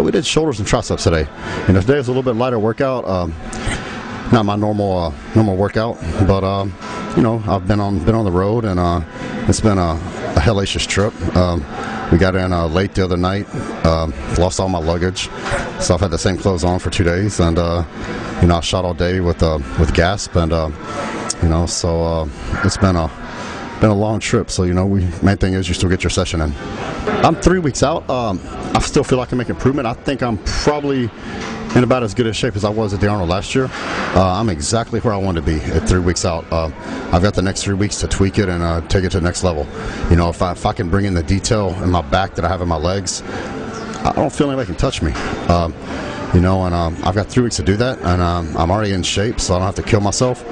We did shoulders and triceps today. And today was a little bit lighter workout. Not my normal workout, but you know, I've been on the road, and it's been a hellacious trip. We got in late the other night, lost all my luggage, so I've had the same clothes on for 2 days, and you know, I shot all day with gasp, and you know, so it's been a long trip. So you know, main thing is you still get your session in. I'm 3 weeks out. I still feel like I can make improvement. I think I'm probably in about as good a shape as I was at the Arnold last year. I'm exactly where I want to be at 3 weeks out. I've got the next 3 weeks to tweak it and take it to the next level. You know, if I can bring in the detail in my back that I have in my legs, I don't feel anybody can touch me. You know, and I've got 3 weeks to do that, and I'm already in shape, so I don't have to kill myself.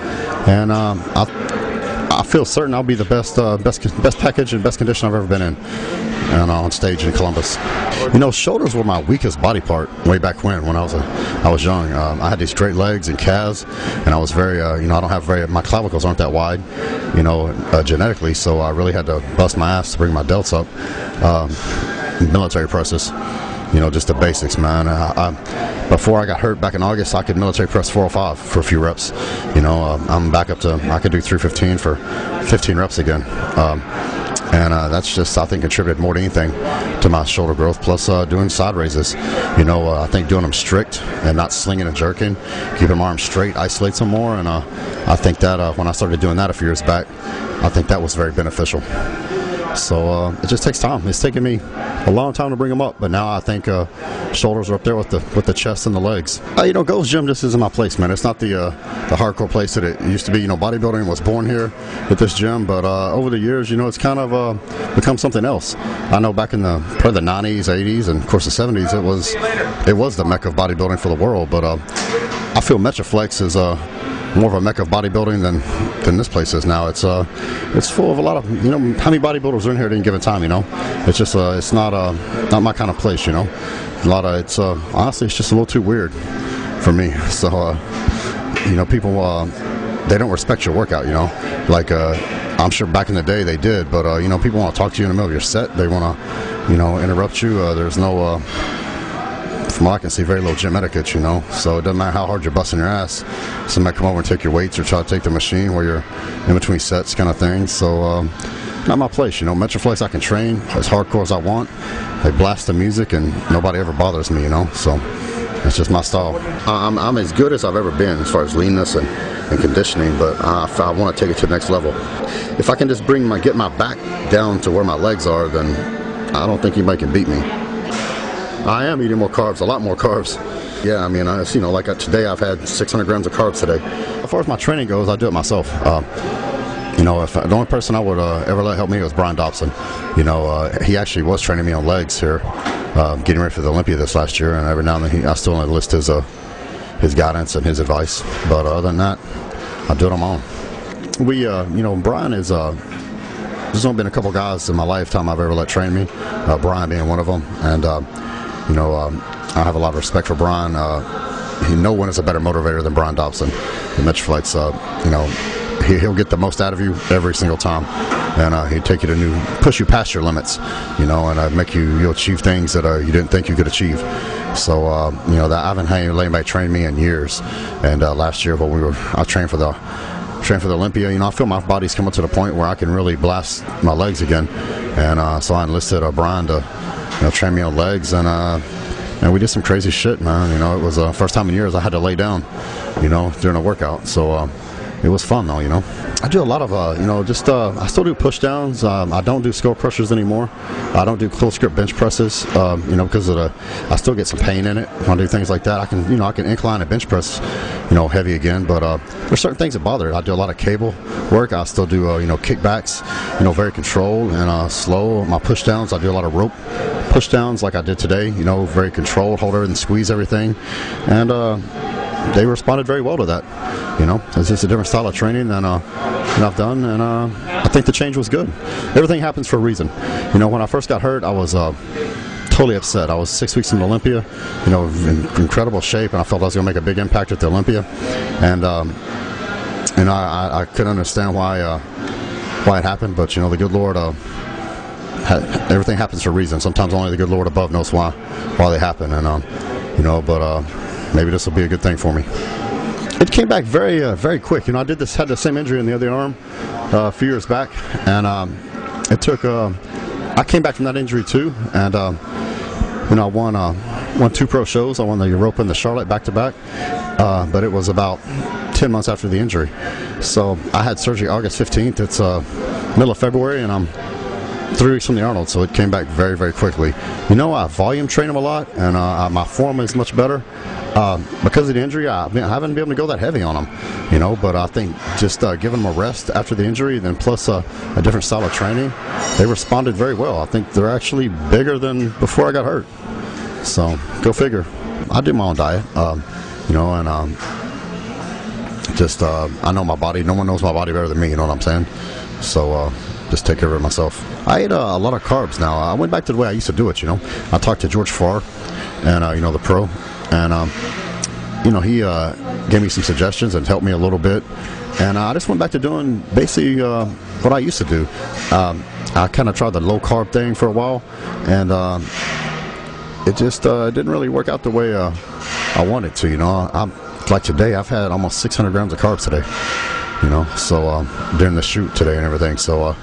And I feel certain I'll be the best package and best condition I've ever been in. And on stage in Columbus. You know, shoulders were my weakest body part way back when I was young. I had these great legs and calves, and I was very, you know, I don't have my clavicles aren't that wide, you know, genetically, so I really had to bust my ass to bring my delts up. Military presses, you know, just the basics, man. Before I got hurt back in August, I could military press 405 for a few reps. You know, I'm back up to, I could do 315 for 15 reps again. And that's just, I think, contributed more than anything to my shoulder growth, plus doing side raises. You know, I think doing them strict and not slinging and jerking, keeping my arms straight, isolates them more, and I think that when I started doing that a few years back, I think that was very beneficial. So it just takes time. It's taken me a long time to bring them up, but now I think shoulders are up there with the chest and the legs. You know, Gold's Gym just isn't my place, man. It's not the hardcore place that it used to be. You know, bodybuilding was born here at this gym, but over the years, you know, it's kind of become something else. I know back in probably the 90s, 80s, and of course the 70s, it was the mecca of bodybuilding for the world. But I feel Metroflex is more of a mecca of bodybuilding than this place is now. It's full of a lot of, you know, how many bodybuilders are in here at any given time, you know? It's just it's not my kind of place, you know. Honestly, it's just a little too weird for me. So you know, people they don't respect your workout, you know. Like I'm sure back in the day they did, but you know, people want to talk to you in the middle of your set. They want to, you know, interrupt you. There's no from what I can see, very little gym etiquette, you know. So it doesn't matter how hard you're busting your ass. Somebody come over and take your weights or try to take the machine while you're in between sets, kind of thing. So not my place, you know. Metroflex, I can train as hardcore as I want. They blast the music and nobody ever bothers me, you know. So it's just my style. I'm as good as I've ever been as far as leanness and conditioning, but I want to take it to the next level. If I can just get my back down to where my legs are, then I don't think anybody can beat me. I am eating more carbs, a lot more carbs. Yeah, I mean, you know, like today I've had 600 grams of carbs today. As far as my training goes, I do it myself. You know, the only person I would ever let help me was Brian Dobson. You know, he actually was training me on legs here, getting ready for the Olympia this last year, and every now and then I still enlist his guidance and his advice. But other than that, I do it on my own. You know, Brian is there's only been a couple guys in my lifetime I've ever let train me, Brian being one of them, and you know, I have a lot of respect for Brian. No one is a better motivator than Brian Dobson. The Metroflex, you know, he'll get the most out of you every single time, and he'll take you to push you past your limits, you know, and you'll achieve things that you didn't think you could achieve. So you know, that I haven't had anybody train me in years, and last year when I trained for the Olympia, you know, I feel my body's coming to the point where I can really blast my legs again, and so I enlisted Brian to, you know, train me on legs, and we did some crazy shit, man. You know, it was the first time in years I had to lay down, you know, during a workout. So it was fun though, you know. I do a lot of, you know, just I still do push downs. I don't do skull crushers anymore. I don't do close grip bench presses, you know, because I still get some pain in it when I do things like that. I can incline and bench press, you know, heavy again, but there's certain things that bother. I do a lot of cable work. I still do, you know, kickbacks, you know, very controlled and slow. My push downs, I do a lot of rope push downs like I did today, you know, very controlled, hold everything, squeeze everything, and they responded very well to that. You know, it's just a different style of training than I've done, and I think the change was good. Everything happens for a reason. You know, when I first got hurt, I was totally upset. I was 6 weeks from Olympia, you know, in incredible shape, and I felt I was going to make a big impact at the Olympia, and I couldn't understand why it happened, but you know, the good Lord everything happens for a reason. Sometimes only the good Lord above knows why they happen, and you know, but maybe this will be a good thing for me. It came back very quick. You know, had the same injury in the other arm a few years back, and it took. I came back from that injury too, and you know, I won 2 pro shows. I won the Europa and the Charlotte back to back, but it was about 10 months after the injury. So I had surgery August 15th. It's middle of February, and I'm 3 weeks from the Arnold, so it came back very quickly. You know, I volume train him a lot, and my form is much better. Because of the injury, I haven't been able to go that heavy on them, you know, but I think just giving them a rest after the injury, then plus a different style of training, they responded very well. I think they're actually bigger than before I got hurt. So, go figure. I do my own diet, you know, and I know my body. No one knows my body better than me, you know what I'm saying? So, just take care of it myself. I eat a lot of carbs now. I went back to the way I used to do it, you know. I talked to George Farr, and, you know, the pro, and, you know, he gave me some suggestions and helped me a little bit. And I just went back to doing basically what I used to do. I kind of tried the low-carb thing for a while, and it just didn't really work out the way I wanted to, you know. Like today, I've had almost 600 grams of carbs today, you know, so during the shoot today and everything. So,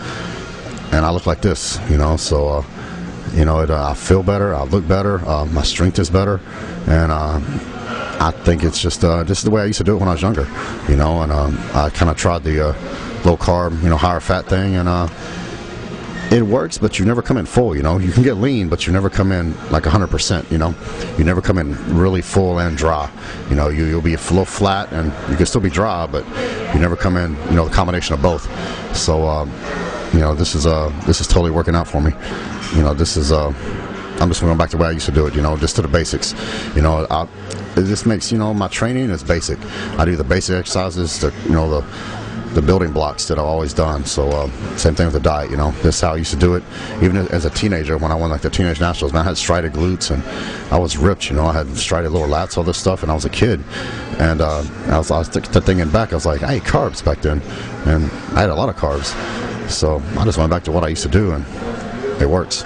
and I look like this, you know, so, you know, I feel better, I look better, my strength is better, and I think it's just the way I used to do it when I was younger, you know, and I kind of tried the low carb, you know, higher fat thing, and it works, but you never come in full, you know. You can get lean, but you never come in like 100%, you know. You never come in really full and dry, you know. You'll be a little flat, and you can still be dry, but you never come in, you know, the combination of both. So, you know, this is totally working out for me. You know, this is I'm just going back to the way I used to do it, you know, just to the basics. You know, it just makes, you know, my training is basic. I do the basic exercises, you know, the building blocks that I've always done. So same thing with the diet, you know. This is how I used to do it. Even as a teenager, when I won like the teenage nationals, man, I had striated glutes, and I was ripped, you know. I had striated lower lats, all this stuff, and I was a kid. And I was thinking back, I was like, I ate carbs back then, and I had a lot of carbs. So I just went back to what I used to do, and it works.